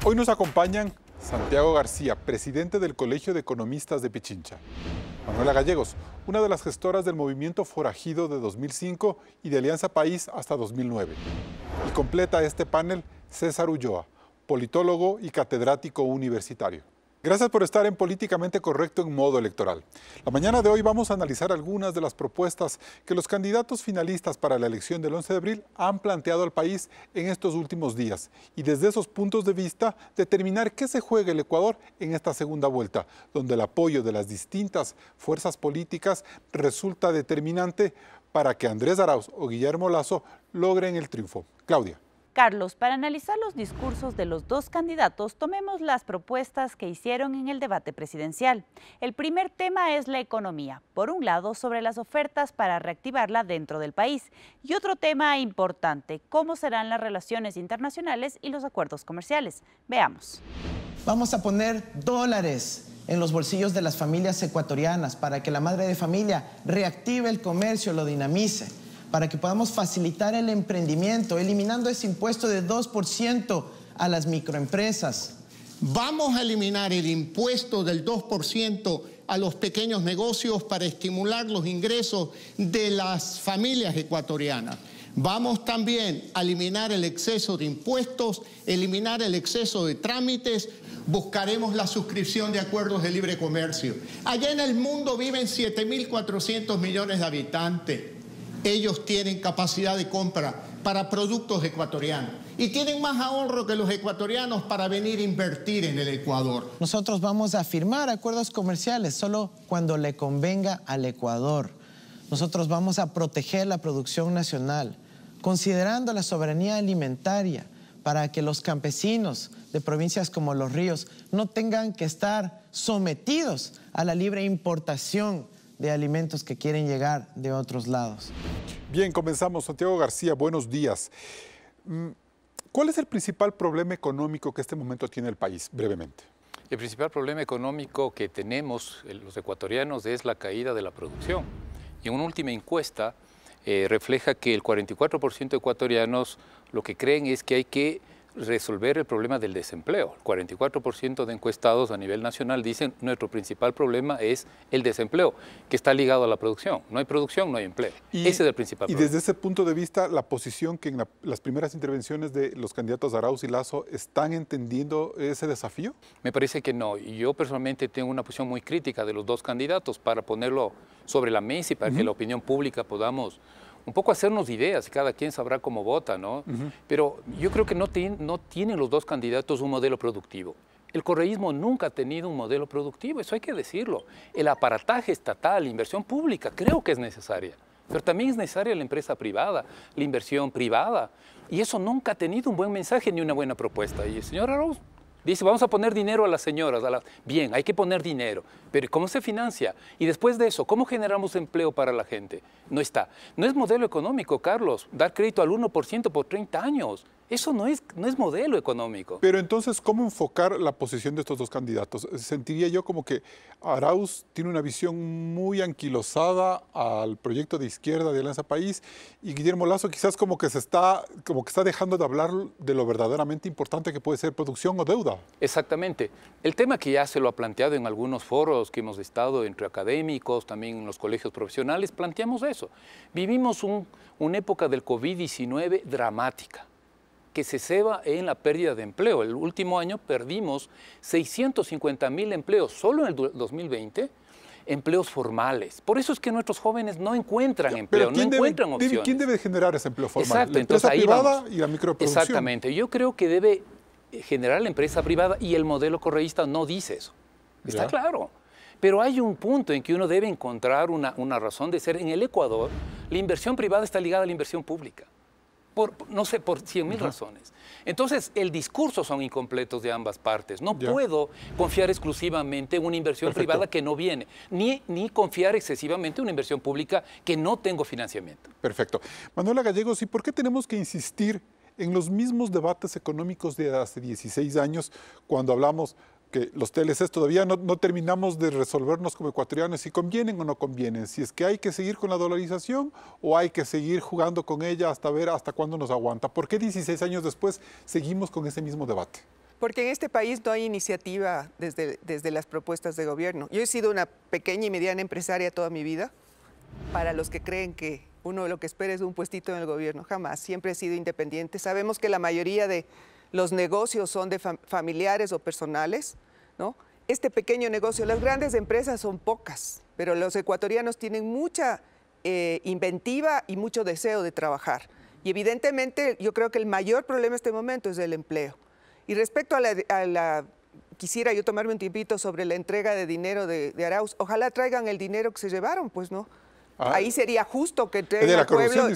Hoy nos acompañan Santiago García, presidente del Colegio de Economistas de Pichincha; Manuela Gallegos, una de las gestoras del movimiento forajido de 2005 y de Alianza País hasta 2009. Y completa este panel César Ulloa, politólogo y catedrático universitario. Gracias por estar en Políticamente Correcto en modo electoral. La mañana de hoy vamos a analizar algunas de las propuestas que los candidatos finalistas para la elección del 11 de abril han planteado al país en estos últimos días y desde esos puntos de vista determinar qué se juega el Ecuador en esta segunda vuelta, donde el apoyo de las distintas fuerzas políticas resulta determinante para que Andrés Arauz o Guillermo Lasso logren el triunfo. Claudia. Carlos, para analizar los discursos de los dos candidatos, tomemos las propuestas que hicieron en el debate presidencial. El primer tema es la economía. Por un lado, sobre las ofertas para reactivarla dentro del país. Y otro tema importante, cómo serán las relaciones internacionales y los acuerdos comerciales. Veamos. Vamos a poner dólares en los bolsillos de las familias ecuatorianas para que la madre de familia reactive el comercio, lo dinamice, para que podamos facilitar el emprendimiento, eliminando ese impuesto de 2% a las microempresas. Vamos a eliminar el impuesto del 2% a los pequeños negocios para estimular los ingresos de las familias ecuatorianas. Vamos también a eliminar el exceso de impuestos, eliminar el exceso de trámites. Buscaremos la suscripción de acuerdos de libre comercio. Allá en el mundo viven 7.400 millones de habitantes. Ellos tienen capacidad de compra para productos ecuatorianos y tienen más ahorro que los ecuatorianos para venir a invertir en el Ecuador. Nosotros vamos a firmar acuerdos comerciales solo cuando le convenga al Ecuador. Nosotros vamos a proteger la producción nacional, considerando la soberanía alimentaria para que los campesinos de provincias como Los Ríos no tengan que estar sometidos a la libre importación de alimentos que quieren llegar de otros lados. Bien, comenzamos. Santiago García, buenos días. ¿Cuál es el principal problema económico que este momento tiene el país, brevemente? El principal problema económico que tenemos los ecuatorianos es la caída de la producción. Y en una última encuesta refleja que el 44% de ecuatorianos lo que creen es que hay que resolver el problema del desempleo. El 44% de encuestados a nivel nacional dicen nuestro principal problema es el desempleo, que está ligado a la producción. No hay producción, no hay empleo. Ese es el principal problema. Y desde ese punto de vista, la posición que en las primeras intervenciones de los candidatos Arauz y Lasso, ¿están entendiendo ese desafío? Me parece que no. Y yo personalmente tengo una posición muy crítica de los dos candidatos para ponerlo sobre la mesa y para que la opinión pública podamos un poco hacernos ideas, y cada quien sabrá cómo vota, ¿no? Pero yo creo que no tienen los dos candidatos un modelo productivo. El correísmo nunca ha tenido un modelo productivo, eso hay que decirlo. El aparataje estatal, la inversión pública, creo que es necesaria. Pero también es necesaria la empresa privada, la inversión privada. Y eso nunca ha tenido un buen mensaje ni una buena propuesta. Y el señor Arauz dice, vamos a poner dinero a las señoras. Bien, hay que poner dinero, pero ¿cómo se financia? Y después de eso, ¿cómo generamos empleo para la gente? No está. No es modelo económico, Carlos, dar crédito al 1% por 30 años. Eso no es modelo económico. Pero entonces, ¿cómo enfocar la posición de estos dos candidatos? Sentiría yo como que Arauz tiene una visión muy anquilosada al proyecto de izquierda de Alianza País y Guillermo Lasso quizás como que está dejando de hablar de lo verdaderamente importante que puede ser producción o deuda. Exactamente. El tema que ya se lo ha planteado en algunos foros que hemos estado entre académicos, también en los colegios profesionales, planteamos eso. Vivimos una época del COVID-19 dramática, que se ceba en la pérdida de empleo. El último año perdimos 650.000 empleos, solo en el 2020, empleos formales. Por eso es que nuestros jóvenes no encuentran empleo, no encuentran opciones. ¿Quién debe generar ese empleo formal? Exacto, La empresa privada vamos. Y la microproducción. Exactamente. Yo creo que debe generar la empresa privada y el modelo correísta no dice eso. Está claro. Pero hay un punto en que uno debe encontrar una razón de ser. En el Ecuador, la inversión privada está ligada a la inversión pública. No sé, por 100.000 razones. Entonces, el discurso son incompletos de ambas partes. No puedo confiar exclusivamente en una inversión privada que no viene, ni confiar excesivamente en una inversión pública que no tengo financiamiento. Perfecto. Manuela Gallegos, ¿y por qué tenemos que insistir en los mismos debates económicos de hace 16 años cuando hablamos que los TLCs todavía no terminamos de resolvernos como ecuatorianos si convienen o no convienen, si es que hay que seguir con la dolarización o hay que seguir jugando con ella hasta ver hasta cuándo nos aguanta? ¿Por qué 16 años después seguimos con ese mismo debate? Porque en este país no hay iniciativa desde las propuestas de gobierno. Yo he sido una pequeña y mediana empresaria toda mi vida. Para los que creen que uno lo que espera es un puestito en el gobierno, jamás. Siempre he sido independiente. Sabemos que la mayoría de los negocios son de familiares o personales, ¿no? Este pequeño negocio, las grandes empresas son pocas, pero los ecuatorianos tienen mucha inventiva y mucho deseo de trabajar. Y evidentemente yo creo que el mayor problema en este momento es el empleo. Y respecto a quisiera yo tomarme un tiempito sobre la entrega de dinero de Arauz. Ojalá traigan el dinero que se llevaron, pues, ¿no? Ahí sería justo que entreguen al pueblo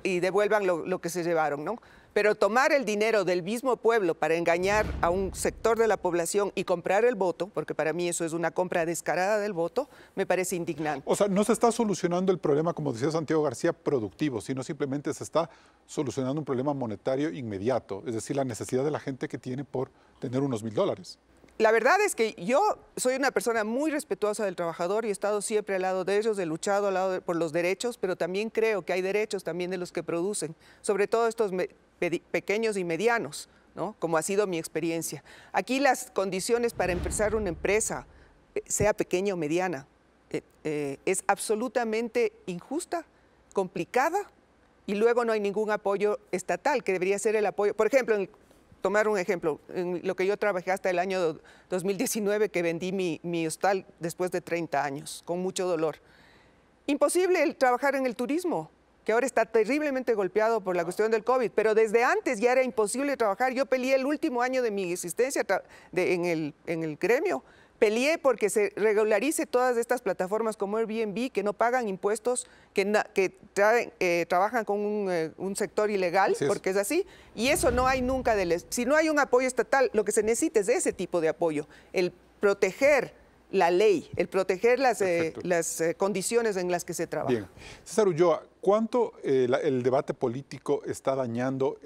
y devuelvan lo que se llevaron, ¿no? Pero tomar el dinero del mismo pueblo para engañar a un sector de la población y comprar el voto, porque para mí eso es una compra descarada del voto, me parece indignante. O sea, no se está solucionando el problema, como decía Santiago García, productivo, sino simplemente se está solucionando un problema monetario inmediato, es decir, la necesidad de la gente que tiene por tener unos $1000. La verdad es que yo soy una persona muy respetuosa del trabajador y he estado siempre al lado de ellos, he luchado por los derechos, pero también creo que hay derechos también de los que producen, sobre todo estos pequeños y medianos, ¿no? Como ha sido mi experiencia. Aquí las condiciones para empezar una empresa, sea pequeña o mediana, es absolutamente injusta, complicada, y luego no hay ningún apoyo estatal, que debería ser el apoyo. Por ejemplo, tomar un ejemplo, en lo que yo trabajé hasta el año 2019, que vendí mi hostal después de 30 años, con mucho dolor. Imposible trabajar en el turismo, que ahora está terriblemente golpeado por la cuestión del COVID, pero desde antes ya era imposible trabajar. Yo peleé el último año de mi existencia en el gremio, peleé porque se regularice todas estas plataformas como Airbnb, que no pagan impuestos, que trabajan con un sector ilegal, porque es así, y eso no hay nunca. Si no hay un apoyo estatal, lo que se necesita es ese tipo de apoyo, el proteger la ley, el proteger las condiciones en las que se trabaja. Bien. César Ulloa, ¿cuánto el debate político está dañando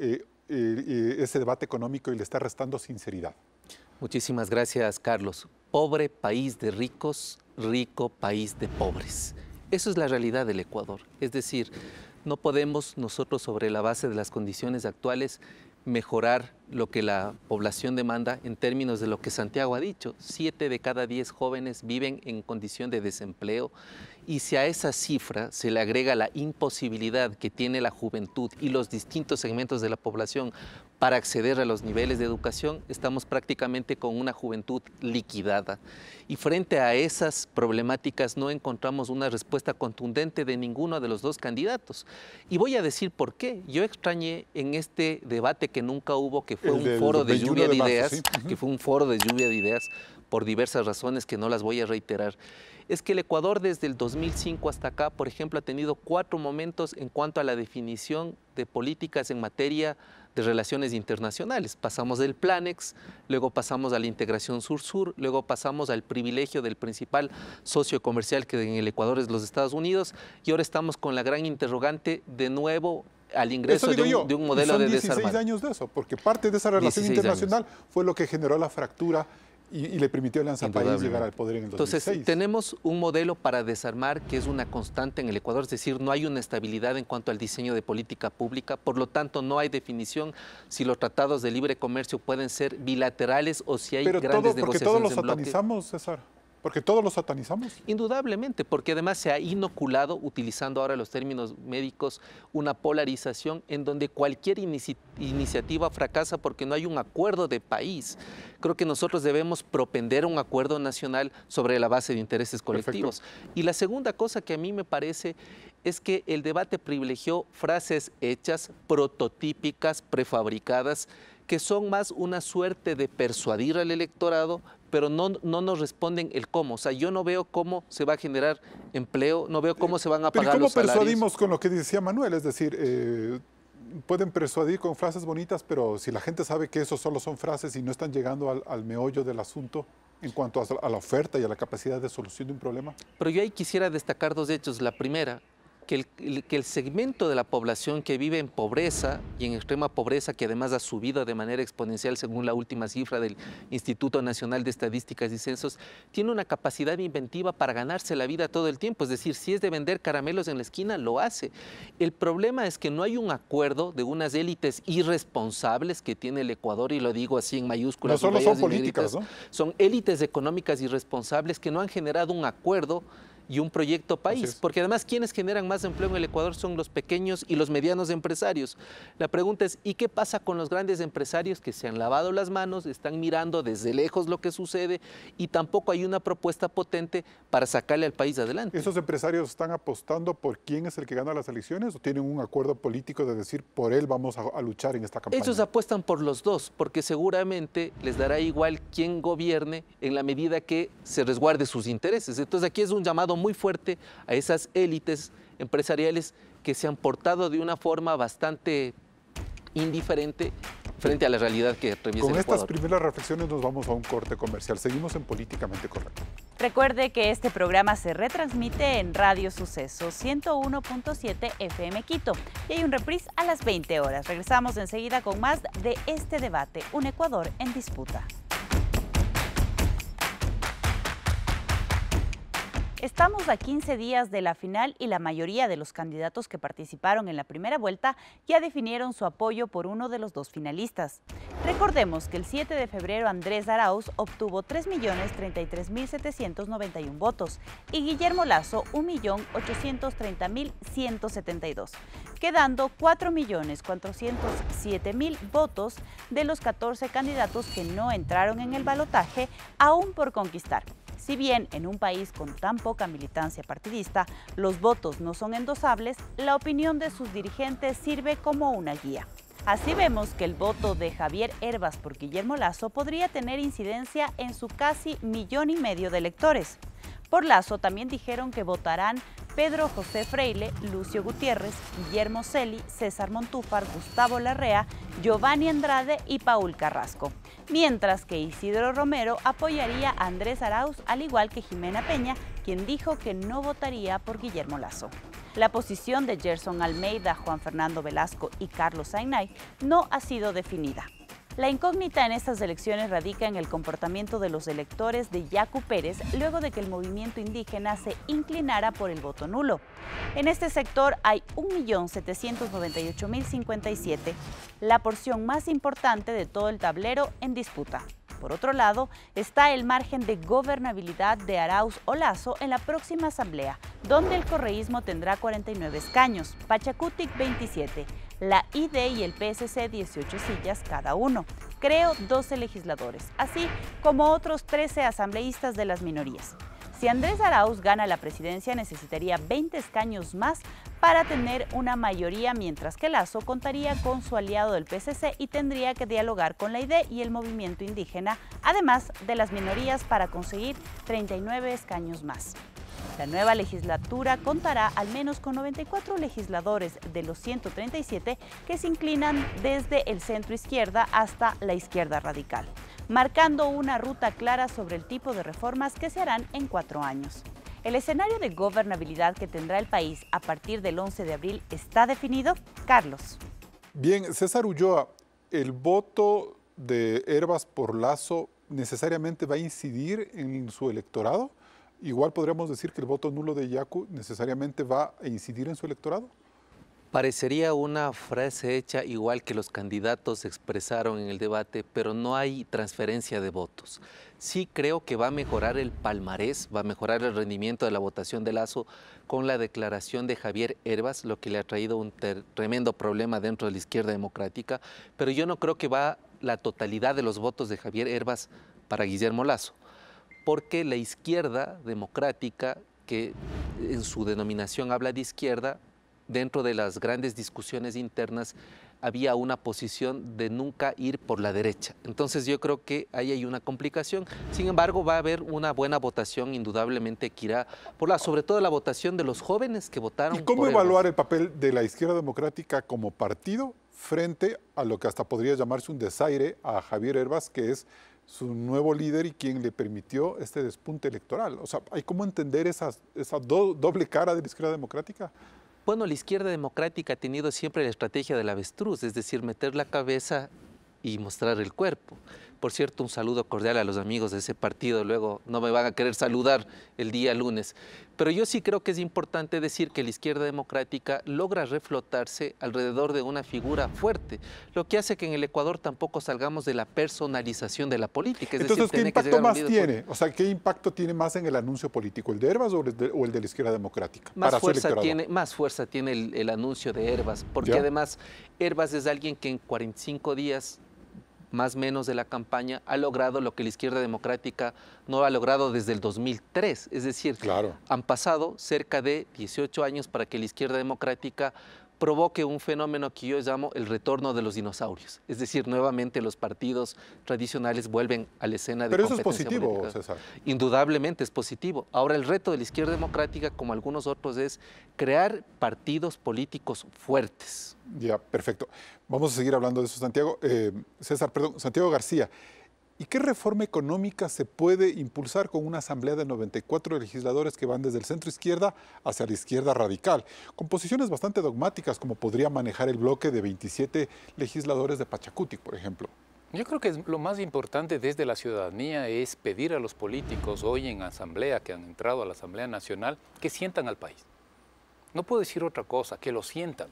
ese debate económico y le está restando sinceridad? Muchísimas gracias, Carlos. Pobre país de ricos, rico país de pobres. Eso es la realidad del Ecuador. Es decir, no podemos nosotros, sobre la base de las condiciones actuales, mejorar lo que la población demanda en términos de lo que Santiago ha dicho. 7 de cada 10 jóvenes viven en condición de desempleo, y si a esa cifra se le agrega la imposibilidad que tiene la juventud y los distintos segmentos de la población para acceder a los niveles de educación, estamos prácticamente con una juventud liquidada. Y frente a esas problemáticas no encontramos una respuesta contundente de ninguno de los dos candidatos. Y voy a decir por qué. Yo extrañé en este debate que nunca hubo, que fue un foro de lluvia de ideas, que fue un foro de lluvia de ideas por diversas razones que no las voy a reiterar. Es que el Ecuador desde el 2005 hasta acá, por ejemplo, ha tenido 4 momentos en cuanto a la definición de políticas en materia de relaciones internacionales. Pasamos del Planex, luego pasamos a la integración sur-sur, luego pasamos al privilegio del principal socio comercial que en el Ecuador es los Estados Unidos, y ahora estamos con la gran interrogante de nuevo al ingreso de un modelo de desarrollo. 16 años de eso, porque parte de esa relación internacional fue lo que generó la fractura y le permitió a Alianza País llegar al poder en el 2006. Entonces, tenemos un modelo para desarmar que es una constante en el Ecuador, es decir, no hay una estabilidad en cuanto al diseño de política pública, por lo tanto no hay definición si los tratados de libre comercio pueden ser bilaterales o si hay grandes negociaciones en bloque. Porque todos los satanizamos, César. Porque todos los satanizamos. Indudablemente, porque además se ha inoculado, utilizando ahora los términos médicos, una polarización en donde cualquier iniciativa fracasa porque no hay un acuerdo de país. Creo que nosotros debemos propender a un acuerdo nacional sobre la base de intereses colectivos. Perfecto. Y la segunda cosa que a mí me parece es que el debate privilegió frases hechas, prototípicas, prefabricadas, que son más una suerte de persuadir al electorado, pero no nos responden el cómo. O sea, yo no veo cómo se va a generar empleo, no veo cómo se van a pagar los salarios. ¿Cómo persuadimos con lo que decía Manuel? Es decir, pueden persuadir con frases bonitas, pero si la gente sabe que eso solo son frases y no están llegando al meollo del asunto en cuanto a la oferta y a la capacidad de solución de un problema. Pero yo ahí quisiera destacar 2 hechos. La primera, que el segmento de la población que vive en pobreza y en extrema pobreza, que además ha subido de manera exponencial según la última cifra del Instituto Nacional de Estadísticas y Censos, tiene una capacidad inventiva para ganarse la vida todo el tiempo. Es decir, si es de vender caramelos en la esquina, lo hace. El problema es que no hay un acuerdo de unas élites irresponsables que tiene el Ecuador, y lo digo así en mayúsculas. No solo son políticas, ¿no? Son élites económicas irresponsables que no han generado un acuerdo y un proyecto país, porque además quienes generan más empleo en el Ecuador son los pequeños y los medianos empresarios. La pregunta es, ¿y qué pasa con los grandes empresarios que se han lavado las manos, están mirando desde lejos lo que sucede y tampoco hay una propuesta potente para sacarle al país adelante? ¿Esos empresarios están apostando por quién es el que gana las elecciones o tienen un acuerdo político de decir por él vamos a luchar en esta campaña? Ellos apuestan por los dos, porque seguramente les dará igual quién gobierne en la medida que se resguarde sus intereses. Entonces aquí es un llamado muy fuerte a esas élites empresariales que se han portado de una forma bastante indiferente frente a la realidad que atraviesa el Ecuador. Con estas primeras reflexiones nos vamos a un corte comercial. Seguimos en Políticamente Correcto. Recuerde que este programa se retransmite en Radio Sucesos 101.7 FM Quito y hay un reprise a las 20 horas. Regresamos enseguida con más de este debate, un Ecuador en disputa. Estamos a 15 días de la final y la mayoría de los candidatos que participaron en la primera vuelta ya definieron su apoyo por uno de los dos finalistas. Recordemos que el 7 de febrero Andrés Arauz obtuvo 3.033.791 votos y Guillermo Lasso 1.830.172, quedando 4.407.000 votos de los 14 candidatos que no entraron en el balotaje aún por conquistar. Si bien en un país con tan poca militancia partidista los votos no son endosables, la opinión de sus dirigentes sirve como una guía. Así vemos que el voto de Javier Hervas por Guillermo Lasso podría tener incidencia en su casi 1,5 millones de electores. Por Lasso también dijeron que votarán Pedro José Freile, Lucio Gutiérrez, Guillermo Celi, César Montúfar, Gustavo Larrea, Giovanni Andrade y Paul Carrasco. Mientras que Isidro Romero apoyaría a Andrés Arauz, al igual que Jimena Peña, quien dijo que no votaría por Guillermo Lasso. La posición de Gerson Almeida, Juan Fernando Velasco y Carlos Zainay no ha sido definida. La incógnita en estas elecciones radica en el comportamiento de los electores de Yacu Pérez luego de que el movimiento indígena se inclinara por el voto nulo. En este sector hay 1.798.057, la porción más importante de todo el tablero en disputa. Por otro lado, está el margen de gobernabilidad de Arauz o Lasso en la próxima asamblea, donde el correísmo tendrá 49 escaños, Pachacutic 27, la ID y el PSC 18 sillas cada uno, Creo 12 legisladores, así como otros 13 asambleístas de las minorías. Si Andrés Arauz gana la presidencia, necesitaría 20 escaños más para tener una mayoría, mientras que Lasso contaría con su aliado del PSC y tendría que dialogar con la ID y el movimiento indígena, además de las minorías, para conseguir 39 escaños más. La nueva legislatura contará al menos con 94 legisladores de los 137 que se inclinan desde el centro izquierda hasta la izquierda radical, marcando una ruta clara sobre el tipo de reformas que se harán en 4 años. ¿El escenario de gobernabilidad que tendrá el país a partir del 11 de abril está definido? Carlos. Bien, César Ulloa, ¿el voto de Hervas por Lasso necesariamente va a incidir en su electorado? Igual podríamos decir que el voto nulo de Yacu necesariamente va a incidir en su electorado. Parecería una frase hecha igual que los candidatos expresaron en el debate, pero no hay transferencia de votos. Sí creo que va a mejorar el palmarés, va a mejorar el rendimiento de la votación de Lasso con la declaración de Javier Hervas, lo que le ha traído un tremendo problema dentro de la izquierda democrática, pero yo no creo que va la totalidad de los votos de Javier Hervas para Guillermo Lasso, porque la izquierda democrática, que en su denominación habla de izquierda, dentro de las grandes discusiones internas había una posición de nunca ir por la derecha. Entonces yo creo que ahí hay una complicación. Sin embargo, va a haber una buena votación, indudablemente, que irá por sobre todo la votación de los jóvenes que votaron. ¿Y cómo evaluar el papel de la izquierda democrática como partido frente a lo que hasta podría llamarse un desaire a Javier Hervas, que es su nuevo líder y quien le permitió este despunte electoral? O sea, ¿hay cómo entender esa doble cara de la izquierda democrática? Bueno, la izquierda democrática ha tenido siempre la estrategia del avestruz, es decir, meter la cabeza y mostrar el cuerpo. Por cierto, un saludo cordial a los amigos de ese partido, luego no me van a querer saludar el día lunes. Pero yo sí creo que es importante decir que la izquierda democrática logra reflotarse alrededor de una figura fuerte, lo que hace que en el Ecuador tampoco salgamos de la personalización de la política. Es Entonces, decir, ¿qué impacto más tiene? O sea, ¿qué impacto tiene más en el anuncio político, el de Hervas o el de la izquierda democrática? Más fuerza tiene el anuncio de Hervas, porque además Hervas es alguien que en 45 días más o menos de la campaña, ha logrado lo que la izquierda democrática no ha logrado desde el 2003. Es decir, han pasado cerca de 18 años para que la izquierda democrática provoque un fenómeno que yo llamo el retorno de los dinosaurios. Es decir, nuevamente los partidos tradicionales vuelven a la escena de competencia política. Pero eso es positivo, César. Indudablemente es positivo. Ahora, el reto de la izquierda democrática, como algunos otros, es crear partidos políticos fuertes. Ya, perfecto. Vamos a seguir hablando de eso, Santiago. Santiago García. ¿Y qué reforma económica se puede impulsar con una asamblea de 94 legisladores que van desde el centro izquierda hacia la izquierda radical, con posiciones bastante dogmáticas, como podría manejar el bloque de 27 legisladores de Pachacutic, por ejemplo? Yo creo que lo más importante desde la ciudadanía es pedir a los políticos hoy en asamblea, que han entrado a la Asamblea Nacional, que sientan al país. No puedo decir otra cosa, que lo sientan.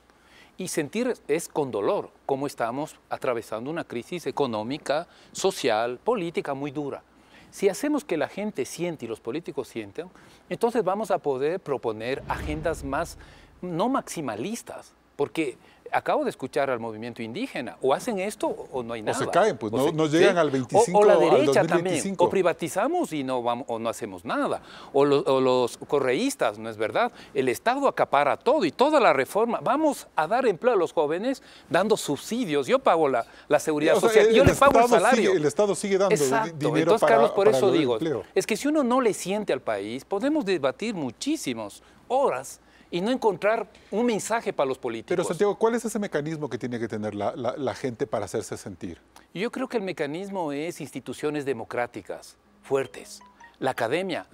Y sentir es con dolor, cómo estamos atravesando una crisis económica, social, política muy dura. Si hacemos que la gente siente y los políticos sientan, entonces vamos a poder proponer agendas más, no maximalistas, porque acabo de escuchar al movimiento indígena, o hacen esto o no hay nada. O se caen, pues no llegan al 25, o la derecha al 2025. También, o privatizamos y no, vamos, o no hacemos nada, o los correístas, ¿no es verdad? El Estado acapara todo y toda la reforma. Vamos a dar empleo a los jóvenes dando subsidios. Yo pago la seguridad social, yo le pago el salario. El Estado sigue dando dinero. Entonces, Carlos, por eso digo, empleo. Es que si uno no le siente al país, podemos debatir muchísimas horas y no encontrar un mensaje para los políticos. Pero, Santiago, ¿cuál es ese mecanismo que tiene que tener la gente para hacerse sentir? Yo creo que el mecanismo es instituciones democráticas, fuertes. La academia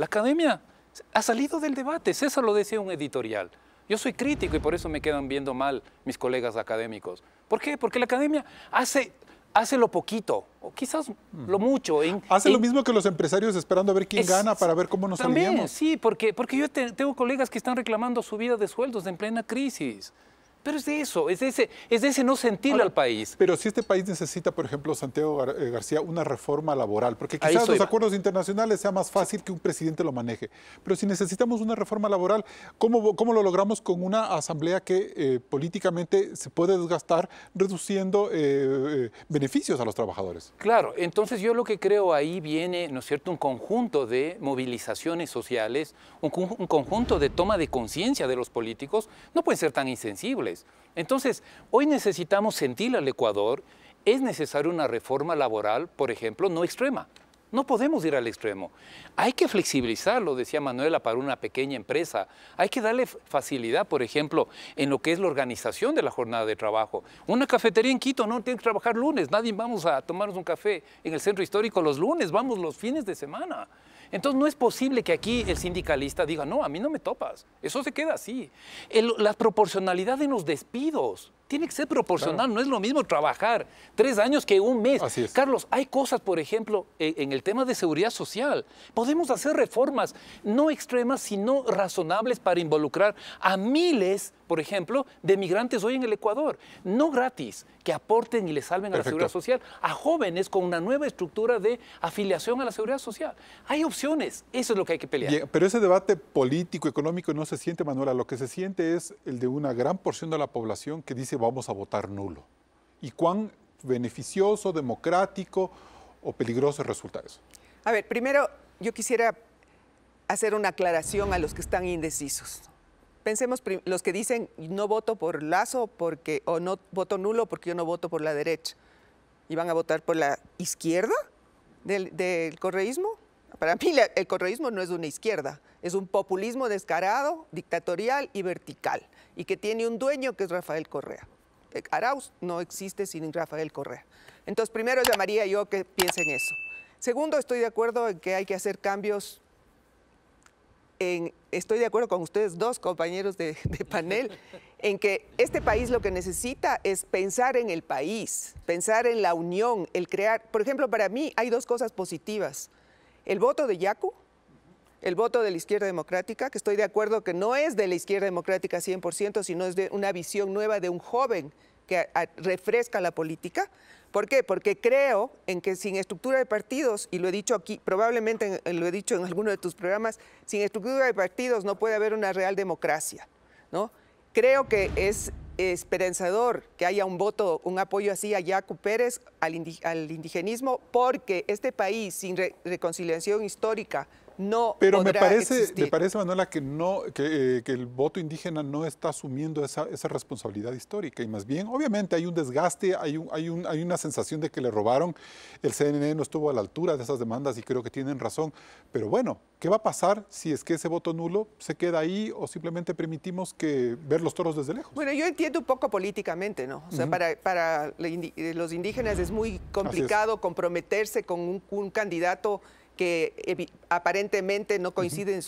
ha salido del debate, César lo decía en un editorial. Yo soy crítico y por eso me quedan viendo mal mis colegas académicos. ¿Por qué? Porque la academia hace lo poquito, o quizás lo mucho. Hace lo mismo que los empresarios esperando a ver quién gana para ver cómo nos alineamos. También, sí, porque yo tengo colegas que están reclamando subida de sueldos en plena crisis. Pero es de eso, es de ese no sentirle al país. Pero si este país necesita, por ejemplo, Santiago García, una reforma laboral, porque quizás los acuerdos internacionales sea más fácil que un presidente lo maneje, pero si necesitamos una reforma laboral, ¿cómo lo logramos con una asamblea que políticamente se puede desgastar reduciendo beneficios a los trabajadores? Claro, entonces yo lo que creo ahí viene, ¿no es cierto?, un conjunto de movilizaciones sociales, un conjunto de toma de conciencia de los políticos, no pueden ser tan insensibles. Entonces, hoy necesitamos sentir al Ecuador, es necesaria una reforma laboral, por ejemplo, no extrema. No podemos ir al extremo. Hay que flexibilizarlo, decía Manuela, para una pequeña empresa. Hay que darle facilidad, por ejemplo, en lo que es la organización de la jornada de trabajo. Una cafetería en Quito no tiene que trabajar lunes. Nadie vamos a tomarnos un café en el centro histórico los lunes, vamos los fines de semana. Entonces no es posible que aquí el sindicalista diga, no, a mí no me topas. Eso se queda así. La proporcionalidad en los despidos tiene que ser proporcional. Claro. No es lo mismo trabajar 3 años que un mes. Así es. Carlos, hay cosas, por ejemplo, en el tema de seguridad social. Podemos hacer reformas no extremas, sino razonables para involucrar a miles, por ejemplo, de migrantes hoy en el Ecuador. No gratis, que aporten y le salven a la seguridad social. A jóvenes con una nueva estructura de afiliación a la seguridad social. Hay opciones. Eso es lo que hay que pelear. Bien, pero ese debate político, económico, no se siente, Manuela. Lo que se siente es el de una gran porción de la población que dice vamos a votar nulo. ¿Y cuán beneficioso, democrático o peligroso resulta eso? A ver, primero yo quisiera hacer una aclaración a los que están indecisos. Pensemos los que dicen no voto por Lazo o no voto nulo porque yo no voto por la derecha. ¿Y van a votar por la izquierda del correísmo? Para mí el correísmo no es una izquierda, es un populismo descarado, dictatorial y vertical, y que tiene un dueño que es Rafael Correa. Arauz no existe sin Rafael Correa. Entonces, primero llamaría yo que piensen eso. Segundo, estoy de acuerdo en que hay que hacer cambios en estoy de acuerdo con ustedes dos, compañeros de panel, en que este país lo que necesita es pensar en el país, pensar en la unión, el crear. Por ejemplo, para mí hay dos cosas positivas. El voto de Yacu, el voto de la izquierda democrática, que estoy de acuerdo que no es de la izquierda democrática 100%, sino es de una visión nueva de un joven que refresca la política. ¿Por qué? Porque creo en que sin estructura de partidos, y lo he dicho aquí, probablemente lo he dicho en alguno de tus programas, sin estructura de partidos no puede haber una real democracia, ¿no? Creo que es esperanzador que haya un voto, un apoyo así a Yacu Pérez, al indigenismo, porque este país sin reconciliación histórica no Pero podrá me existir. parece, Manuela, que el voto indígena no está asumiendo esa responsabilidad histórica y más bien, obviamente hay un desgaste, hay una sensación de que le robaron, el CNN no estuvo a la altura de esas demandas y creo que tienen razón, pero bueno, ¿qué va a pasar si es que ese voto nulo se queda ahí o simplemente permitimos ver los toros desde lejos? Bueno, yo entiendo un poco políticamente, ¿no? O sea, para los indígenas es muy complicado comprometerse con un candidato que aparentemente no coincide en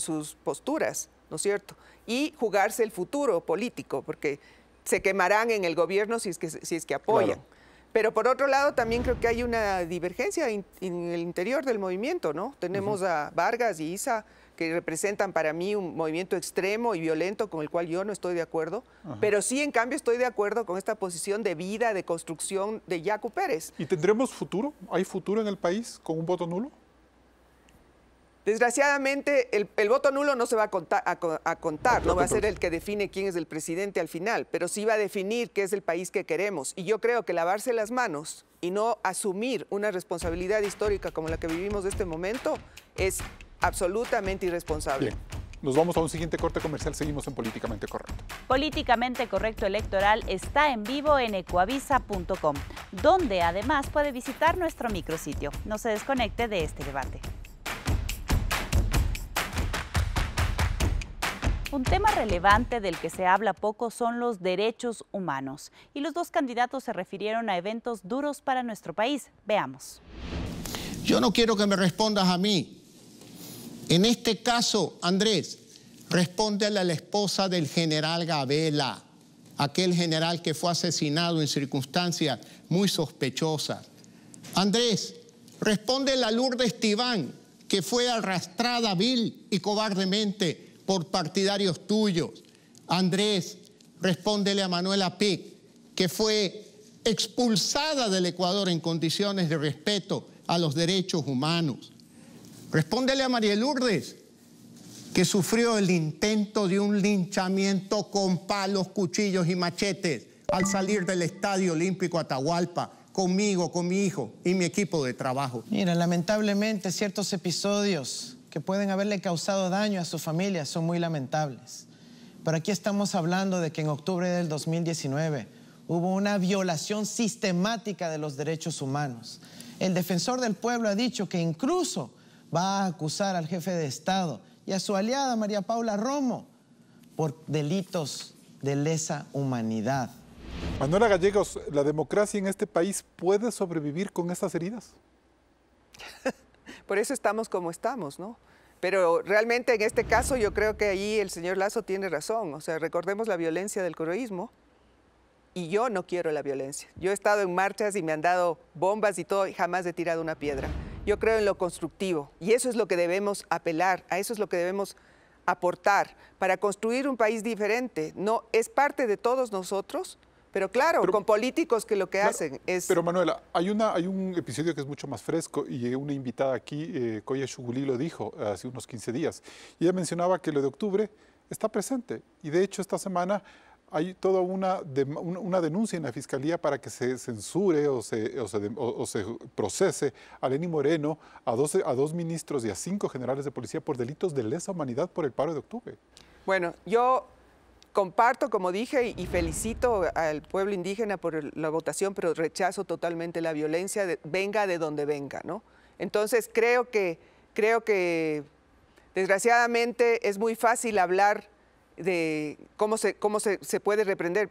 sus posturas, ¿no es cierto? Y jugarse el futuro político, porque se quemarán en el gobierno si es que apoyan. Claro. Pero por otro lado también creo que hay una divergencia en el interior del movimiento, ¿no? Tenemos a Vargas y Issa, que representan para mí un movimiento extremo y violento con el cual yo no estoy de acuerdo, pero sí, en cambio, estoy de acuerdo con esta posición de vida, de construcción de Yacu Pérez. ¿Y tendremos futuro? ¿Hay futuro en el país con un voto nulo? Desgraciadamente, el voto nulo no se va a contar, no va a ser el que define quién es el presidente al final, pero sí va a definir qué es el país que queremos. Y yo creo que lavarse las manos y no asumir una responsabilidad histórica como la que vivimos de este momento es absolutamente irresponsable. Bien. Nos vamos a un siguiente corte comercial, seguimos en Políticamente Correcto. Políticamente Correcto Electoral está en vivo en ecuavisa.com, donde además puede visitar nuestro micrositio. No se desconecte de este debate. Un tema relevante del que se habla poco son los derechos humanos. Y los dos candidatos se refirieron a eventos duros para nuestro país. Veamos. Yo no quiero que me respondas a mí. En este caso, Andrés, respóndele a la esposa del general Gabela, aquel general que fue asesinado en circunstancias muy sospechosas. Andrés, respóndele a Lourdes Tibán, que fue arrastrada vil y cobardemente por partidarios tuyos. Andrés, respóndele a Manuela Pic, que fue expulsada del Ecuador en condiciones de respeto a los derechos humanos. Respóndele a María Lourdes, que sufrió el intento de un linchamiento con palos, cuchillos y machetes al salir del Estadio Olímpico Atahualpa, conmigo, con mi hijo y mi equipo de trabajo. Mira, lamentablemente ciertos episodios que pueden haberle causado daño a su familia son muy lamentables. Pero aquí estamos hablando de que en octubre del 2019 hubo una violación sistemática de los derechos humanos. El defensor del pueblo ha dicho que incluso va a acusar al jefe de Estado y a su aliada María Paula Romo por delitos de lesa humanidad. Manuela Gallegos, ¿la democracia en este país puede sobrevivir con estas heridas? Por eso estamos como estamos, ¿no? Pero realmente en este caso yo creo que ahí el señor Lasso tiene razón. O sea, recordemos la violencia del correísmo y yo no quiero la violencia. Yo he estado en marchas y me han dado bombas y todo y jamás he tirado una piedra. Yo creo en lo constructivo y eso es lo que debemos apelar, a eso es lo que debemos aportar para construir un país diferente. No, es parte de todos nosotros, pero claro, con políticos que lo que hacen es... Pero Manuela, hay un episodio que es mucho más fresco y una invitada aquí, Koya Shuguli, lo dijo hace unos 15 días. Y ella mencionaba que lo de octubre está presente y de hecho esta semana hay toda una denuncia en la Fiscalía para que se censure o se procese a Lenín Moreno, a dos ministros y a 5 generales de policía por delitos de lesa humanidad por el paro de octubre. Bueno, yo comparto, como dije, y felicito al pueblo indígena por la votación, pero rechazo totalmente la violencia, venga de donde venga, ¿no? Entonces, creo que desgraciadamente es muy fácil hablar de cómo se puede reprender.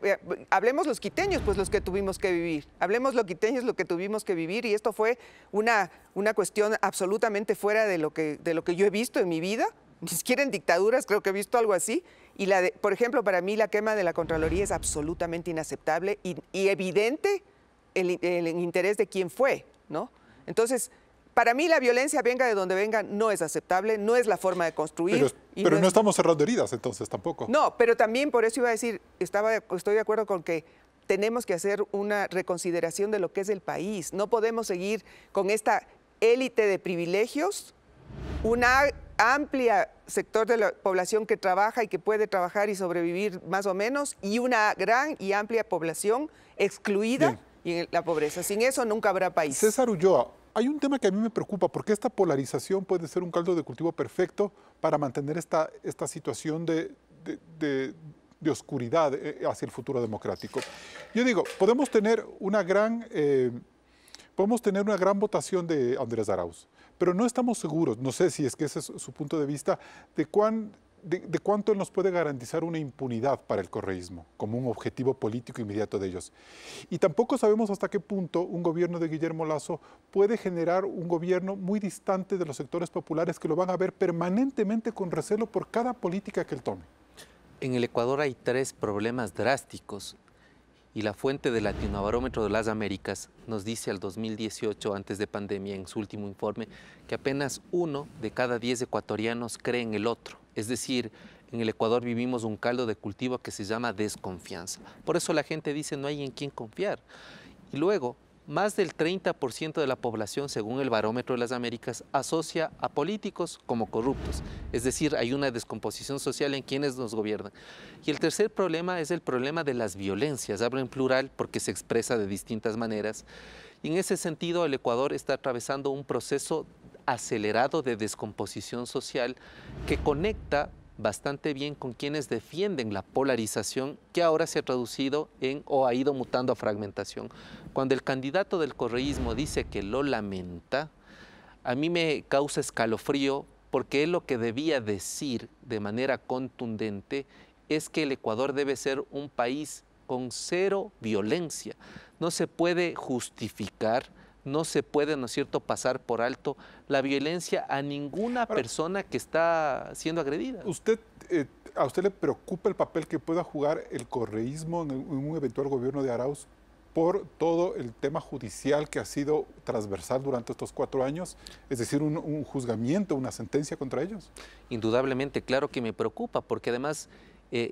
Hablemos los quiteños, pues los que tuvimos que vivir. Hablemos los quiteños, lo que tuvimos que vivir, y esto fue una cuestión absolutamente fuera de lo que yo he visto en mi vida, ni siquiera en dictaduras creo que he visto algo así. Y por ejemplo, para mí la quema de la Contraloría es absolutamente inaceptable y evidente el interés de quién fue, ¿no? Entonces, para mí la violencia, venga de donde venga, no es aceptable, no es la forma de construir. Pero no estamos cerrando heridas entonces tampoco. No, pero también por eso iba a decir, estoy de acuerdo con que tenemos que hacer una reconsideración de lo que es el país. No podemos seguir con esta élite de privilegios, una amplia sector de la población que trabaja y que puede trabajar y sobrevivir más o menos, y una gran y amplia población excluida y en la pobreza. Sin eso nunca habrá país. César Ulloa, hay un tema que a mí me preocupa, porque esta polarización puede ser un caldo de cultivo perfecto para mantener esta situación de oscuridad hacia el futuro democrático. Yo digo, podemos tener una gran votación de Andrés Arauz, pero no estamos seguros, no sé si es que ese es su punto de vista, de cuánto él nos puede garantizar una impunidad para el correísmo, como un objetivo político inmediato de ellos. Y tampoco sabemos hasta qué punto un gobierno de Guillermo Lasso puede generar un gobierno muy distante de los sectores populares que lo van a ver permanentemente con recelo por cada política que él tome. En el Ecuador hay 3 problemas drásticos y la fuente del Latinobarómetro de las Américas nos dice al 2018, antes de pandemia, en su último informe, que apenas 1 de cada 10 ecuatorianos cree en el otro. Es decir, en el Ecuador vivimos un caldo de cultivo que se llama desconfianza. Por eso la gente dice no hay en quién confiar. Y luego, más del 30% de la población, según el Barómetro de las Américas, asocia a políticos como corruptos. Es decir, hay una descomposición social en quienes nos gobiernan. Y el tercer problema es el problema de las violencias. Hablo en plural porque se expresa de distintas maneras. Y en ese sentido, el Ecuador está atravesando un proceso acelerado de descomposición social que conecta bastante bien con quienes defienden la polarización que ahora se ha traducido o ha ido mutando a fragmentación. Cuando el candidato del correísmo dice que lo lamenta, a mí me causa escalofrío porque él lo que debía decir de manera contundente es que el Ecuador debe ser un país con 0 violencia. No se puede justificar, no se puede, ¿no es cierto?, pasar por alto la violencia a ninguna persona que está siendo agredida. ¿A usted le preocupa el papel que pueda jugar el correísmo en un eventual gobierno de Arauz por todo el tema judicial que ha sido transversal durante estos 4 años? Es decir, un juzgamiento, una sentencia contra ellos. Indudablemente, claro que me preocupa, porque además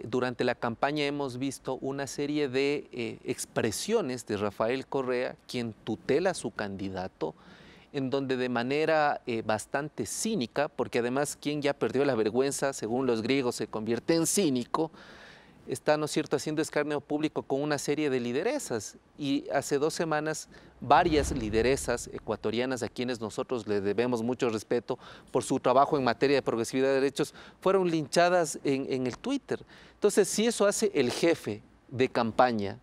durante la campaña hemos visto una serie de expresiones de Rafael Correa, quien tutela a su candidato, en donde de manera bastante cínica, porque además quien ya perdió la vergüenza, según los griegos, se convierte en cínico, está, ¿no es cierto?, haciendo escarnio público con una serie de lideresas. Y hace 2 semanas, varias lideresas ecuatorianas a quienes nosotros le debemos mucho respeto por su trabajo en materia de progresividad de derechos, fueron linchadas en el Twitter. Entonces, si eso hace el jefe de campaña,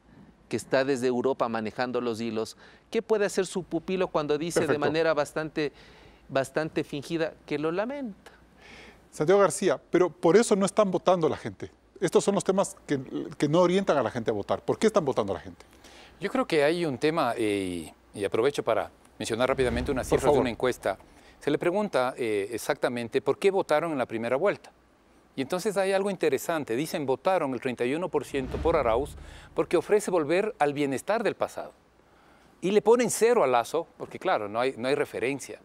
que está desde Europa manejando los hilos, ¿qué puede hacer su pupilo cuando dice de manera bastante fingida que lo lamenta? Santiago García, pero por eso no están votando la gente. Estos son los temas que no orientan a la gente a votar. ¿Por qué están votando a la gente? Yo creo que hay un tema, y aprovecho para mencionar rápidamente unas cifras de una encuesta. Se le pregunta exactamente por qué votaron en la primera vuelta. Y entonces hay algo interesante. Dicen votaron el 31% por Arauz porque ofrece volver al bienestar del pasado. Y le ponen 0 a Lasso, porque claro, no hay referencia.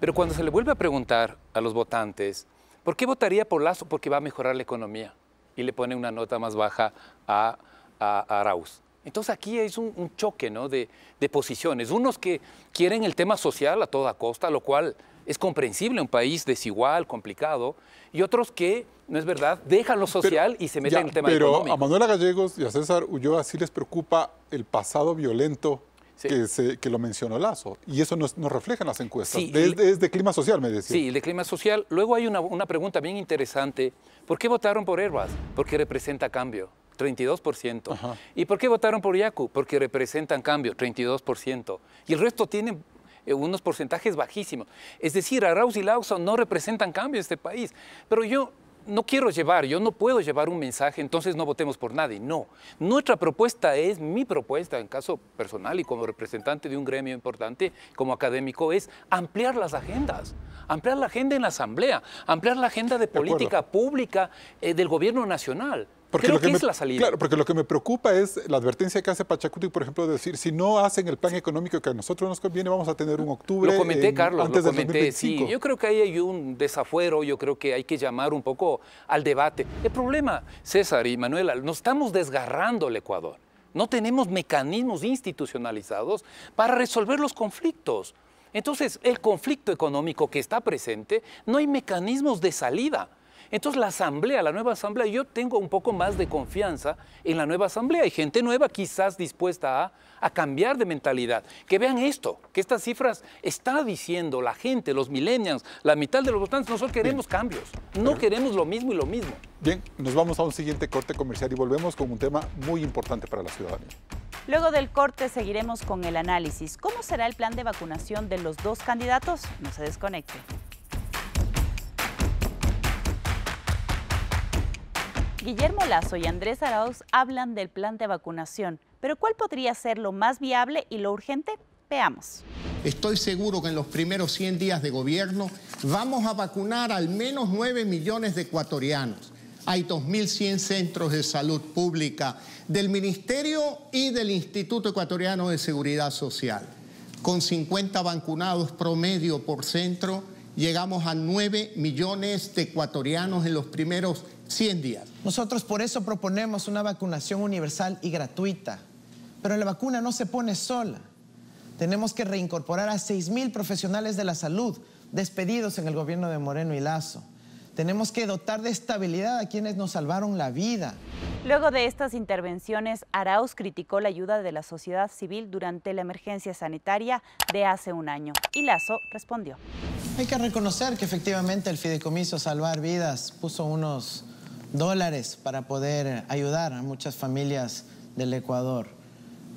Pero cuando se le vuelve a preguntar a los votantes, ¿por qué votaría por Lasso? Porque va a mejorar la economía. Y le pone una nota más baja a Arauz. Entonces aquí es un choque, ¿no?, de posiciones. Unos que quieren el tema social a toda costa, lo cual es comprensible, un país desigual, complicado, y otros que, no es verdad, dejan lo social y se meten en el tema económico. Pero a Manuela Gallegos y a César Ulloa sí les preocupa el pasado violento que lo mencionó Lasso, y eso nos refleja en las encuestas. Sí, es de clima social, me decía. Sí, de clima social. Luego hay una pregunta bien interesante. ¿Por qué votaron por Herbas? Porque representa cambio, 32%. Ajá. ¿Y por qué votaron por Yacu? Porque representan cambio, 32%. Y el resto tienen unos porcentajes bajísimos. Es decir, Arauz y Lasso no representan cambio en este país. Pero yo yo no puedo llevar un mensaje, entonces no votemos por nadie. No, nuestra propuesta es, mi propuesta en caso personal y como representante de un gremio importante, como académico, es ampliar las agendas, ampliar la agenda en la Asamblea, ampliar la agenda de política pública del gobierno nacional. Creo que es la salida. Claro, porque lo que me preocupa es la advertencia que hace Pachacuti, por ejemplo, de decir, si no hacen el plan económico que a nosotros nos conviene, vamos a tener un octubre Lo comenté, Carlos, antes lo del comenté, 2025. sí. Yo creo que ahí hay un desafuero, yo creo que hay que llamar un poco al debate. El problema, César y Manuela, nos estamos desgarrando el Ecuador. No tenemos mecanismos institucionalizados para resolver los conflictos. Entonces, el conflicto económico que está presente, no hay mecanismos de salida. Entonces la asamblea, la nueva asamblea, yo tengo un poco más de confianza en la nueva asamblea. Hay gente nueva quizás dispuesta a cambiar de mentalidad. Que vean esto, que estas cifras está diciendo la gente, los millennials, la mitad de los votantes, nosotros queremos cambios. No queremos lo mismo y lo mismo. Bien, nos vamos a un siguiente corte comercial y volvemos con un tema muy importante para la ciudadanía. Luego del corte seguiremos con el análisis. ¿Cómo será el plan de vacunación de los dos candidatos? No se desconecte. Guillermo Lasso y Andrés Arauz hablan del plan de vacunación, pero ¿cuál podría ser lo más viable y lo urgente? Veamos. Estoy seguro que en los primeros 100 días de gobierno vamos a vacunar al menos 9 millones de ecuatorianos. Hay 2.100 centros de salud pública del Ministerio y del Instituto Ecuatoriano de Seguridad Social. Con 50 vacunados promedio por centro, llegamos a 9 millones de ecuatorianos en los primeros 100 días. Nosotros por eso proponemos una vacunación universal y gratuita. Pero la vacuna no se pone sola. Tenemos que reincorporar a 6.000 profesionales de la salud despedidos en el gobierno de Moreno y Lasso. Tenemos que dotar de estabilidad a quienes nos salvaron la vida. Luego de estas intervenciones, Arauz criticó la ayuda de la sociedad civil durante la emergencia sanitaria de hace un año y Lasso respondió. Hay que reconocer que efectivamente el Fideicomiso Salvar Vidas puso unos dólares para poder ayudar a muchas familias del Ecuador.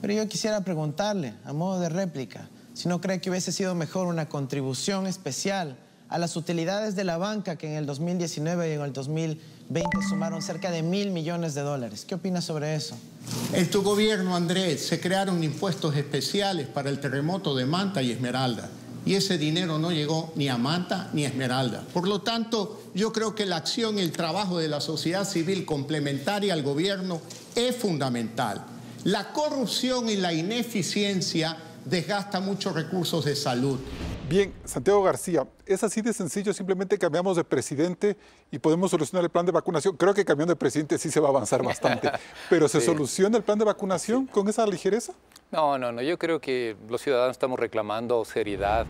Pero yo quisiera preguntarle, a modo de réplica, si no cree que hubiese sido mejor una contribución especial a las utilidades de la banca que en el 2019 y en el 2020 sumaron cerca de $1.000 millones. ¿Qué opina sobre eso? En tu gobierno, Andrés, se crearon impuestos especiales para el terremoto de Manta y Esmeralda. Y ese dinero no llegó ni a Manta ni a Esmeralda. Por lo tanto, yo creo que la acción y el trabajo de la sociedad civil complementaria al gobierno es fundamental. La corrupción y la ineficiencia desgastan muchos recursos de salud. Bien, Santiago García, es así de sencillo, simplemente cambiamos de presidente y podemos solucionar el plan de vacunación. Creo que cambiando de presidente sí se va a avanzar bastante, pero ¿se soluciona el plan de vacunación con esa ligereza? No, yo creo que los ciudadanos estamos reclamando seriedad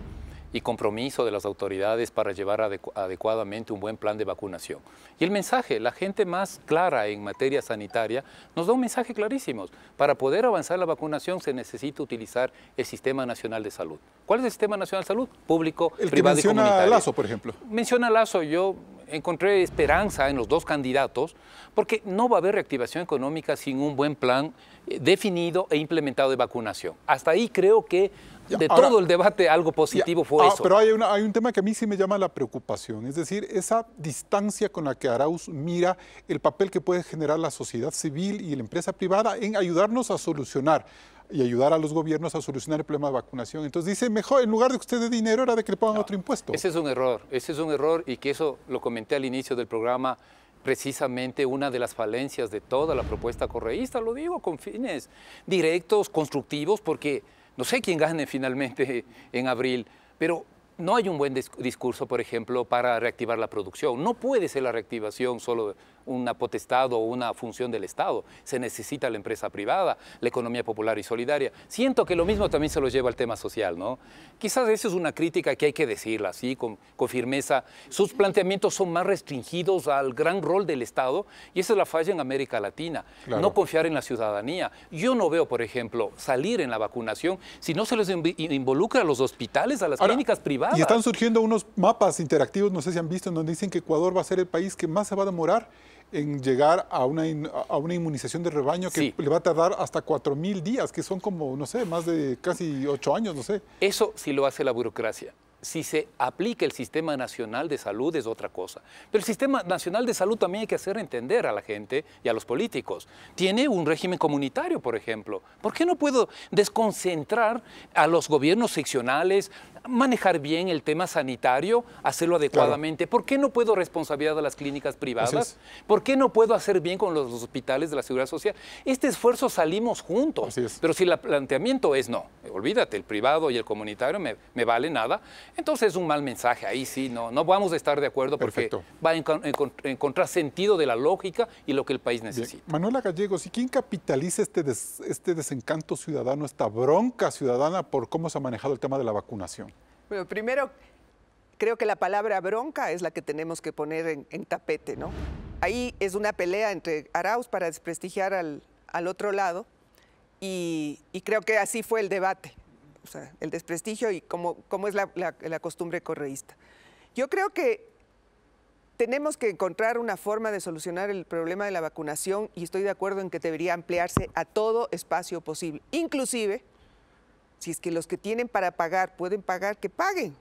y compromiso de las autoridades para llevar adecuadamente un buen plan de vacunación. Y el mensaje, la gente más clara en materia sanitaria, nos da un mensaje clarísimo. Para poder avanzar la vacunación se necesita utilizar el Sistema Nacional de Salud. ¿Cuál es el Sistema Nacional de Salud? Público, privado y comunitario. Menciona a Lasso, por ejemplo. Menciona a Lasso, yo encontré esperanza en los dos candidatos, porque no va a haber reactivación económica sin un buen plan definido e implementado de vacunación. Hasta ahí creo que todo el debate algo positivo fue eso. Pero hay un tema que a mí sí me llama la preocupación, es decir, esa distancia con la que Arauz mira el papel que puede generar la sociedad civil y la empresa privada en ayudarnos a solucionar y ayudar a los gobiernos a solucionar el problema de vacunación. Entonces dice, mejor, en lugar de que usted dé dinero, era de que le pongan otro impuesto. Ese es un error y que eso lo comenté al inicio del programa. Precisamente una de las falencias de toda la propuesta correísta, lo digo con fines directos, constructivos, porque no sé quién gane finalmente en abril, pero no hay un buen discurso, por ejemplo, para reactivar la producción. No puede ser la reactivación solo una potestad o una función del Estado. Se necesita la empresa privada, la economía popular y solidaria. Siento que lo mismo también se lo lleva al tema social, ¿no? Quizás eso es una crítica que hay que decirla así, con firmeza. Sus planteamientos son más restringidos al gran rol del Estado y esa es la falla en América Latina. Claro. No confiar en la ciudadanía. Yo no veo, por ejemplo, salir en la vacunación si no se les involucra a los hospitales, a las clínicas privadas. Y están surgiendo unos mapas interactivos, no sé si han visto, en donde dicen que Ecuador va a ser el país que más se va a demorar en llegar a una inmunización de rebaño que le va a tardar hasta 4.000 días, que son como, no sé, más de casi 8 años, no sé. Eso sí lo hace la burocracia. si se aplica el Sistema Nacional de Salud es otra cosa. Pero el Sistema Nacional de Salud también hay que hacer entender a la gente y a los políticos. Tiene un régimen comunitario, por ejemplo. ¿Por qué no puedo desconcentrar a los gobiernos seccionales, manejar bien el tema sanitario, hacerlo adecuadamente? Claro. ¿Por qué no puedo responsabilizar a las clínicas privadas? ¿Por qué no puedo hacer bien con los hospitales de la Seguridad Social? Este esfuerzo salimos juntos. Pero si el planteamiento es no, olvídate, el privado y el comunitario me vale nada, entonces es un mal mensaje. Ahí sí, no vamos a estar de acuerdo porque va en contrasentido de la lógica y lo que el país necesita. Bien. Manuela Gallegos, ¿y quién capitaliza este desencanto ciudadano, esta bronca ciudadana por cómo se ha manejado el tema de la vacunación? Bueno, primero, creo que la palabra bronca es la que tenemos que poner en tapete, ¿no? Ahí es una pelea entre Arauz para desprestigiar al otro lado y creo que así fue el debate. O sea, el desprestigio y cómo es la costumbre correísta. Yo creo que tenemos que encontrar una forma de solucionar el problema de la vacunación y estoy de acuerdo en que debería ampliarse a todo espacio posible. Inclusive, si es que los que tienen para pagar pueden pagar, que paguen.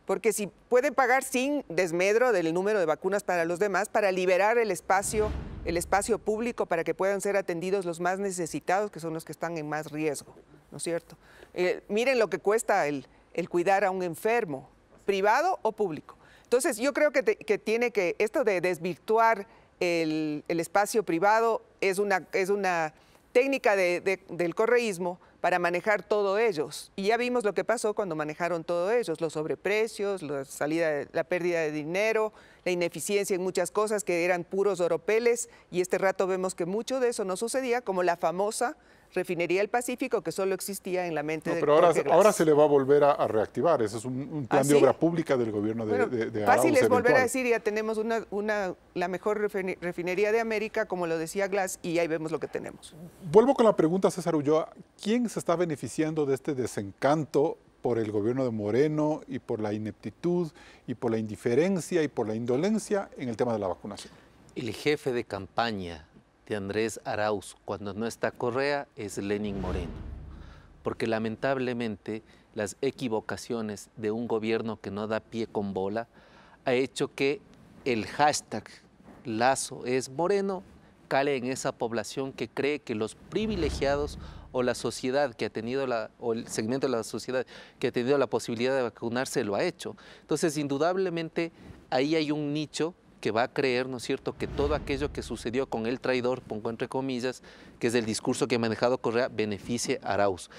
Porque si pueden pagar sin desmedro del número de vacunas para los demás, para liberar el espacio público para que puedan ser atendidos los más necesitados, que son los que están en más riesgo, ¿no es cierto? Miren lo que cuesta el cuidar a un enfermo, privado o público. Entonces, yo creo que esto de desvirtuar el espacio privado es una técnica del correísmo para manejar todo ellos. Y ya vimos lo que pasó cuando manejaron todo ellos, los sobreprecios, la pérdida de dinero, la ineficiencia en muchas cosas que eran puros oropeles, y este rato vemos que mucho de eso no sucedía, como la famosa Refinería del Pacífico, que solo existía en la mente de pero ahora se le va a plan a reactivar. Ese es un plan de obra pública del gobierno de Arauz. Fácil es volver a decir, ya tenemos la mejor refinería de América, como lo decía Glass, y ahí vemos lo que tenemos. Vuelvo con la pregunta, César Ulloa. ¿Quién se está beneficiando de este desencanto por el gobierno de Moreno y por la ineptitud y por la indiferencia y por la indolencia en el tema de la vacunación? El jefe de campaña de Andrés Arauz, cuando no está Correa, es Lenín Moreno. Porque lamentablemente las equivocaciones de un gobierno que no da pie con bola ha hecho que el hashtag Lazo es Moreno cale en esa población que cree que los privilegiados o la sociedad que ha tenido o el segmento de la sociedad que ha tenido la posibilidad de vacunarse lo ha hecho. Entonces, indudablemente, ahí hay un nicho que va a creer, ¿no es cierto?, que todo aquello que sucedió con el traidor, pongo entre comillas, que es el discurso que ha manejado Correa, beneficie a Arauz.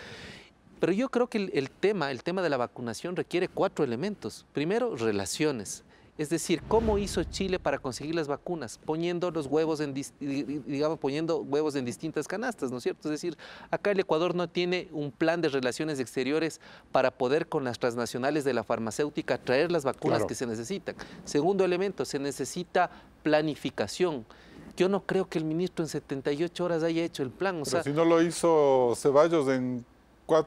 Pero yo creo que el tema de la vacunación requiere 4 elementos. Primero, relaciones. Es decir, ¿cómo hizo Chile para conseguir las vacunas? Poniendo los huevos poniendo huevos en distintas canastas, ¿no es cierto? Es decir, acá el Ecuador no tiene un plan de relaciones exteriores para poder con las transnacionales de la farmacéutica traer las vacunas que se necesitan. Segundo elemento, se necesita planificación. Yo no creo que el ministro en 78 horas haya hecho el plan. Pero si no lo hizo Ceballos en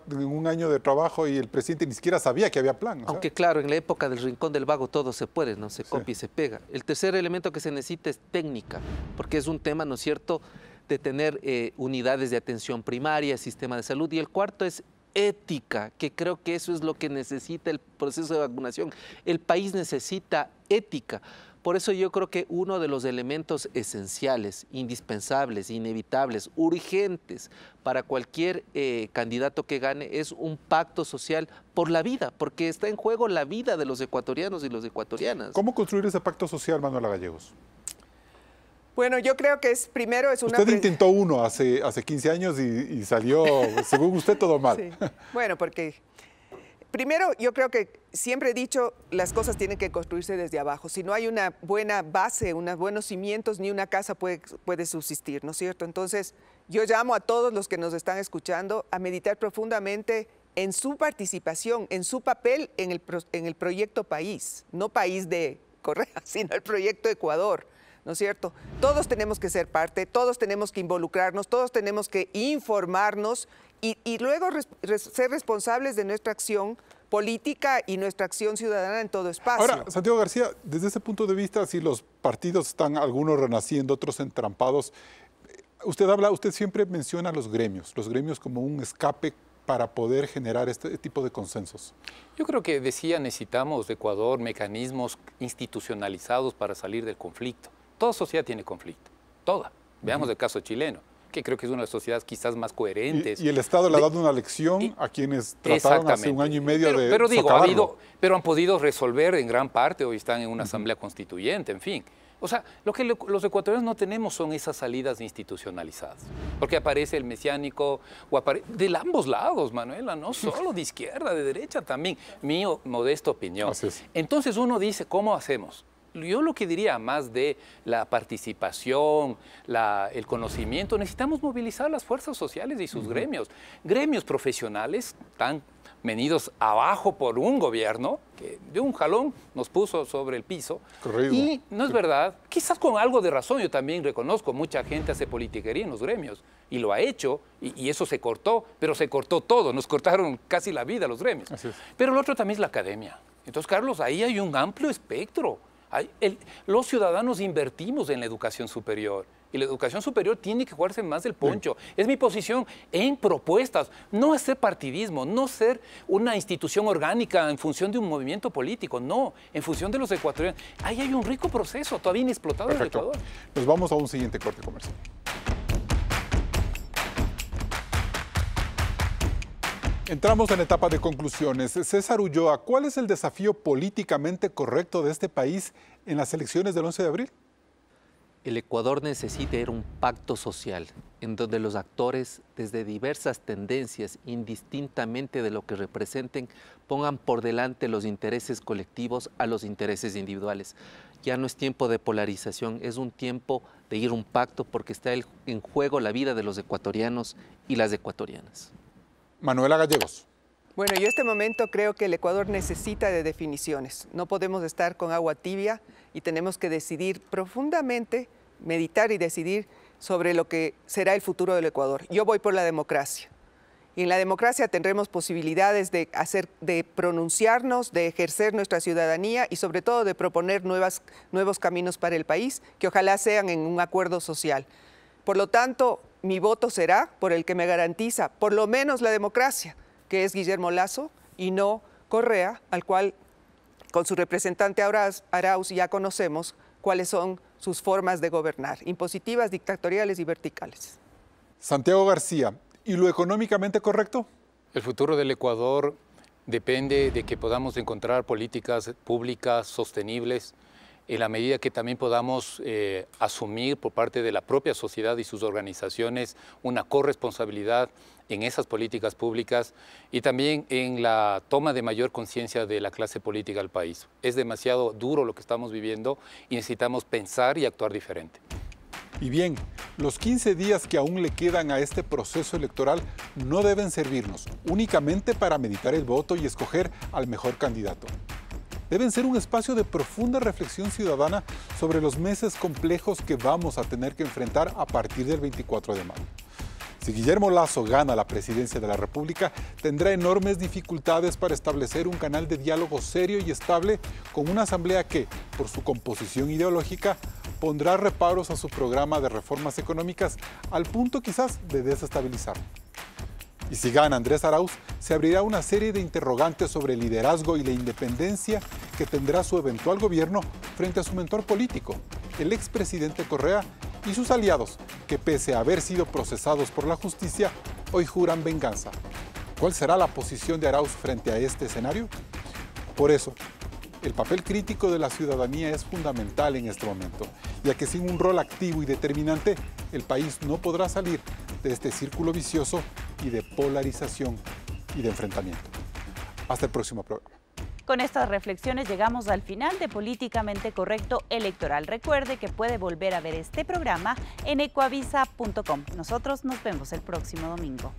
un año de trabajo y el presidente ni siquiera sabía que había plan. Aunque claro, en la época del Rincón del Vago todo se puede, no se copia y se pega. El tercer elemento que se necesita es técnica, porque es un tema, ¿no es cierto?, de tener unidades de atención primaria, sistema de salud. Y el cuarto es ética, que creo que eso es lo que necesita el proceso de vacunación. El país necesita ética. Por eso yo creo que uno de los elementos esenciales, indispensables, inevitables, urgentes para cualquier candidato que gane es un pacto social por la vida, porque está en juego la vida de los ecuatorianos y las ecuatorianas. ¿Cómo construir ese pacto social, Manuela Gallegos? Bueno, yo creo que primero es una... Usted intentó uno hace 15 años y salió, según usted, todo mal. Sí. Bueno, porque... Primero, yo creo que siempre he dicho, las cosas tienen que construirse desde abajo. Si no hay una buena base, unos buenos cimientos, ni una casa puede subsistir, ¿no es cierto? Entonces, yo llamo a todos los que nos están escuchando a meditar profundamente en su participación, en su papel en el proyecto país. No país de Correa, sino el proyecto Ecuador, ¿no es cierto? Todos tenemos que ser parte, todos tenemos que involucrarnos, todos tenemos que informarnos y luego ser responsables de nuestra acción política y nuestra acción ciudadana en todo espacio. Ahora, Santiago García, desde ese punto de vista, si los partidos están algunos renaciendo, otros entrampados, usted siempre menciona los gremios como un escape para poder generar este tipo de consensos? Yo creo que necesitamos de Ecuador mecanismos institucionalizados para salir del conflicto. Toda sociedad tiene conflicto, toda. Veamos el caso chileno, que creo que es una de las sociedades quizás más coherentes. Y el Estado le ha dado una lección a quienes trataron hace un año y medio de socavarlo. Pero han podido resolver en gran parte, hoy están en una asamblea constituyente, en fin. O sea, lo que los ecuatorianos no tenemos son esas salidas institucionalizadas, porque aparece el mesiánico, de ambos lados, Manuela, no solo de izquierda, de derecha también, mi modesta opinión. Entonces uno dice, ¿cómo hacemos? Yo lo que diría, más de la participación, el conocimiento, necesitamos movilizar las fuerzas sociales y sus gremios profesionales tan venidos abajo por un gobierno que de un jalón nos puso sobre el piso. Corrido. Y no es verdad, quizás con algo de razón, yo también reconozco, mucha gente hace politiquería en los gremios y lo ha hecho y eso se cortó, pero se cortó todo, nos cortaron casi la vida los gremios. Pero lo otro también es la academia. Entonces, Carlos, ahí hay un amplio espectro. Los ciudadanos invertimos en la educación superior y la educación superior tiene que jugarse más del poncho. Es mi posición en propuestas, no hacer partidismo, no ser una institución orgánica en función de un movimiento político, no, en función de los ecuatorianos. Ahí hay un rico proceso todavía inexplotado en el Ecuador. Nos vamos a un siguiente corte comercial. Entramos en etapa de conclusiones. César Ulloa, ¿cuál es el desafío políticamente correcto de este país en las elecciones del 11 de abril? El Ecuador necesita un pacto social en donde los actores, desde diversas tendencias, indistintamente de lo que representen, pongan por delante los intereses colectivos a los intereses individuales. Ya no es tiempo de polarización, es un tiempo de ir a un pacto porque está en juego la vida de los ecuatorianos y las ecuatorianas. Manuela Gallegos. Bueno, yo en este momento creo que el Ecuador necesita de definiciones. No podemos estar con agua tibia y tenemos que decidir profundamente, meditar y decidir sobre lo que será el futuro del Ecuador. Yo voy por la democracia. Y en la democracia tendremos posibilidades de pronunciarnos, de ejercer nuestra ciudadanía y sobre todo de proponer nuevos caminos para el país que ojalá sean en un acuerdo social. Por lo tanto, mi voto será por el que me garantiza por lo menos la democracia, que es Guillermo Lasso y no Correa, al cual con su representante Arauz ya conocemos cuáles son sus formas de gobernar, impositivas, dictatoriales y verticales. Santiago García, ¿y lo económicamente correcto? El futuro del Ecuador depende de que podamos encontrar políticas públicas sostenibles en la medida que también podamos asumir por parte de la propia sociedad y sus organizaciones una corresponsabilidad en esas políticas públicas y también en la toma de mayor conciencia de la clase política del país. Es demasiado duro lo que estamos viviendo y necesitamos pensar y actuar diferente. Y bien, los 15 días que aún le quedan a este proceso electoral no deben servirnos únicamente para meditar el voto y escoger al mejor candidato. Deben ser un espacio de profunda reflexión ciudadana sobre los meses complejos que vamos a tener que enfrentar a partir del 24 de mayo. Si Guillermo Lasso gana la presidencia de la República, tendrá enormes dificultades para establecer un canal de diálogo serio y estable con una asamblea que, por su composición ideológica, pondrá reparos a su programa de reformas económicas al punto quizás de desestabilizarlo. Y si gana Andrés Arauz, se abrirá una serie de interrogantes sobre el liderazgo y la independencia que tendrá su eventual gobierno frente a su mentor político, el expresidente Correa y sus aliados, que pese a haber sido procesados por la justicia, hoy juran venganza. ¿Cuál será la posición de Arauz frente a este escenario? Por eso, el papel crítico de la ciudadanía es fundamental en este momento, ya que sin un rol activo y determinante, el país no podrá salir de este círculo vicioso y de polarización y de enfrentamiento. Hasta el próximo programa. Con estas reflexiones llegamos al final de Políticamente Correcto Electoral. Recuerde que puede volver a ver este programa en ecuavisa.com. Nosotros nos vemos el próximo domingo.